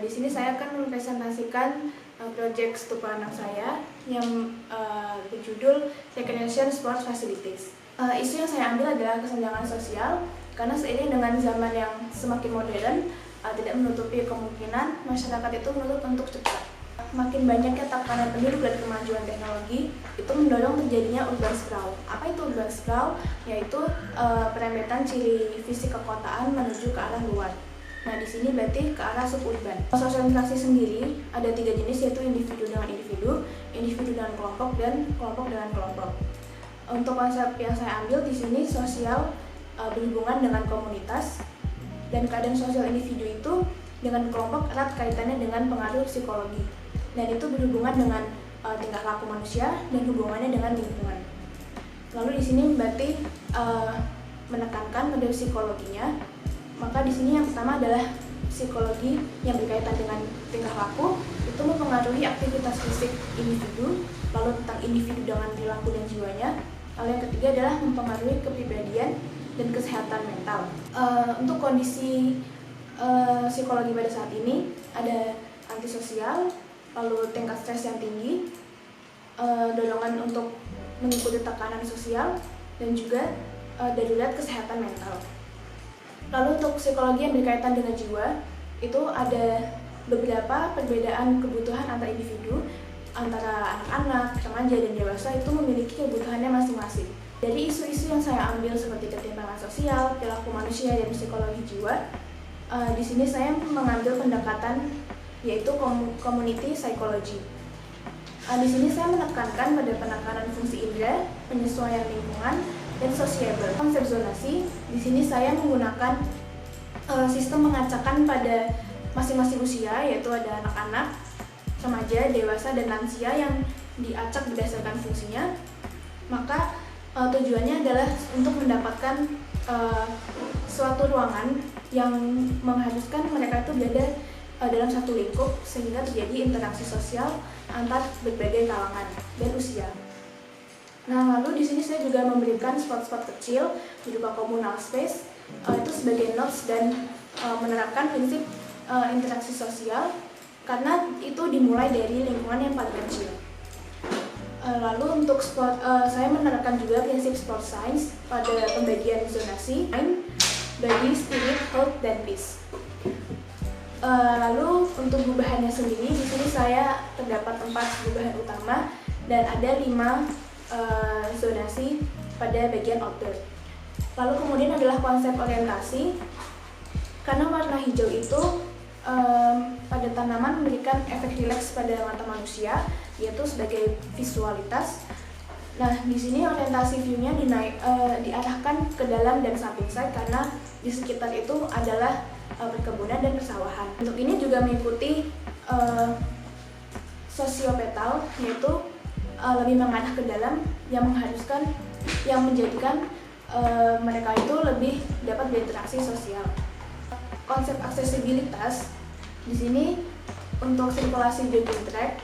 Di sini saya akan mempresentasikan proyek studi anak saya yang berjudul Recreation Sports Facilities. Isu yang saya ambil adalah kesenjangan sosial, karena seiring dengan zaman yang semakin modern, tidak menutupi kemungkinan masyarakat itu menuntut untuk cepat. Makin banyaknya tekanan penduduk dan kemajuan teknologi itu mendorong terjadinya urban sprawl. Apa itu urban sprawl? Yaitu perempetan ciri fisik kekotaan menuju ke arah luar. Nah, di sini berarti ke arah suburban. Sosial interaksi sendiri ada 3 jenis, yaitu individu dengan individu, individu dengan kelompok, dan kelompok dengan kelompok. Untuk konsep yang saya ambil di sini, sosial berhubungan dengan komunitas, dan keadaan sosial individu itu dengan kelompok erat kaitannya dengan pengaruh psikologi, dan itu berhubungan dengan tingkah laku manusia dan hubungannya dengan lingkungan. Lalu di sini berarti menekankan pada psikologinya. Maka di sini yang pertama adalah psikologi yang berkaitan dengan tingkah laku, itu mempengaruhi aktivitas fisik individu, lalu tentang individu dengan perilaku dan jiwanya. Lalu yang ketiga adalah mempengaruhi kepribadian dan kesehatan mental. Untuk kondisi psikologi pada saat ini ada antisosial, lalu tingkat stres yang tinggi, dorongan untuk mengikuti tekanan sosial, dan juga darurat kesehatan mental. Lalu untuk psikologi yang berkaitan dengan jiwa, itu ada beberapa perbedaan kebutuhan antar individu, antara anak-anak, remaja, dan dewasa itu memiliki kebutuhannya masing-masing. Dari isu-isu yang saya ambil seperti ketimpangan sosial, perilaku manusia, dan psikologi jiwa, di sini saya mengambil pendekatan yaitu community psychology. Di sini saya menekankan pada penekanan fungsi indera, penyesuaian lingkungan, dan sociable. Konsep zonasi, di sini saya menggunakan sistem mengacakan pada masing-masing usia, yaitu ada anak-anak, remaja, dewasa, dan lansia yang diacak berdasarkan fungsinya. Maka tujuannya adalah untuk mendapatkan suatu ruangan yang mengharuskan mereka itu berada dalam satu lingkup, sehingga terjadi interaksi sosial antar berbagai kalangan dan usia. Nah, lalu di sini saya juga memberikan spot-spot kecil berupa communal space itu sebagai notes, dan menerapkan prinsip interaksi sosial karena itu dimulai dari lingkungan yang paling kecil. Lalu untuk sport, saya menerapkan juga prinsip sport science pada pembagian zonasi, mind, body, spirit, health, dan peace. Lalu untuk gubahannya sendiri, di sini saya terdapat 4 gubahan utama dan ada 5 zonasi pada bagian outdoor. Lalu kemudian adalah konsep orientasi, karena warna hijau itu pada tanaman memberikan efek rileks pada mata manusia, yaitu sebagai visualitas. Nah, di sini orientasi view-nya diarahkan ke dalam dan samping side, karena di sekitar itu adalah perkebunan dan persawahan. Untuk ini juga mengikuti sosiopetal, yaitu lebih mengarah ke dalam, yang menjadikan mereka itu lebih dapat berinteraksi sosial. Konsep aksesibilitas, di sini untuk sirkulasi jogging track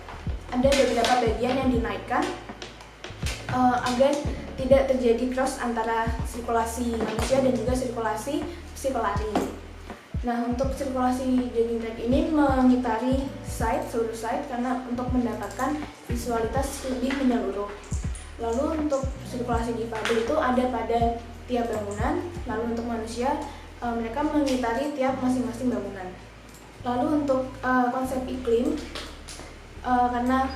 ada beberapa bagian yang dinaikkan agar tidak terjadi cross antara sirkulasi manusia dan juga sirkulasi psikolari. Nah, untuk sirkulasi jogging track ini mengitari seluruh site karena untuk mendapatkan visualitas lebih menyeluruh. Lalu untuk sirkulasi difabel itu ada pada tiap bangunan. Lalu untuk manusia, mereka mengitari tiap masing-masing bangunan. Lalu untuk konsep iklim, karena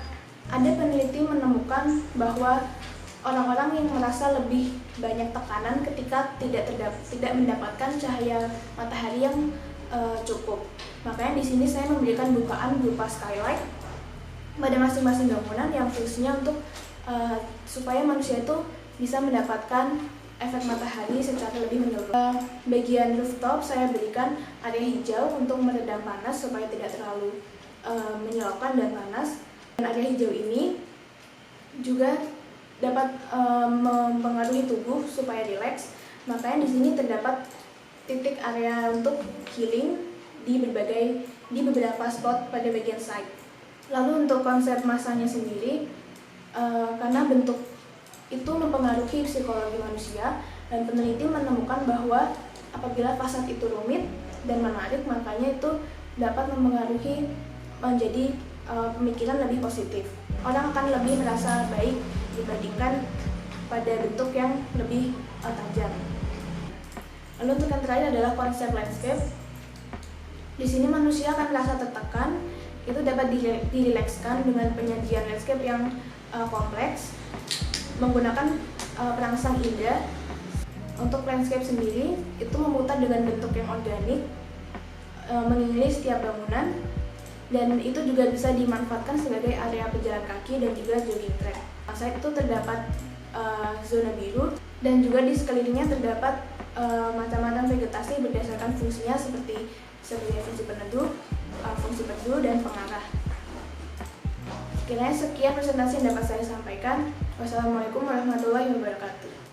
ada peneliti menemukan bahwa orang-orang yang merasa lebih banyak tekanan ketika tidak mendapatkan cahaya matahari yang cukup. Makanya di sini saya memberikan bukaan berupa skylight pada masing-masing bangunan yang fungsinya untuk supaya manusia itu bisa mendapatkan efek matahari secara lebih menyeluruh. Bagian rooftop saya berikan area hijau untuk meredam panas supaya tidak terlalu menyilaukan dan panas. Dan area hijau ini juga dapat mempengaruhi tubuh supaya rileks. Makanya di sini terdapat titik area untuk healing di beberapa spot pada bagian side. Lalu untuk konsep masanya sendiri, karena bentuk itu mempengaruhi psikologi manusia, dan peneliti menemukan bahwa apabila fasad itu rumit dan menarik, makanya itu dapat mempengaruhi menjadi pemikiran lebih positif. Orang akan lebih merasa baik dibandingkan pada bentuk yang lebih tajam. Lalu untuk yang terakhir adalah konsep landscape. Di sini manusia akan merasa tertekan, itu dapat dirilekskan dengan penyajian landscape yang kompleks, menggunakan perangsang indah. Untuk landscape sendiri, itu memutar dengan bentuk yang organik, mengelilingi setiap bangunan, dan itu juga bisa dimanfaatkan sebagai area pejalan kaki dan juga jogging track. Selain itu terdapat zona biru, dan juga di sekelilingnya terdapat macam-macam vegetasi berdasarkan fungsinya seperti fungsi peneduh, fungsi teduh, dan pengarah. Sekian presentasi yang dapat saya sampaikan. Wassalamualaikum warahmatullahi wabarakatuh.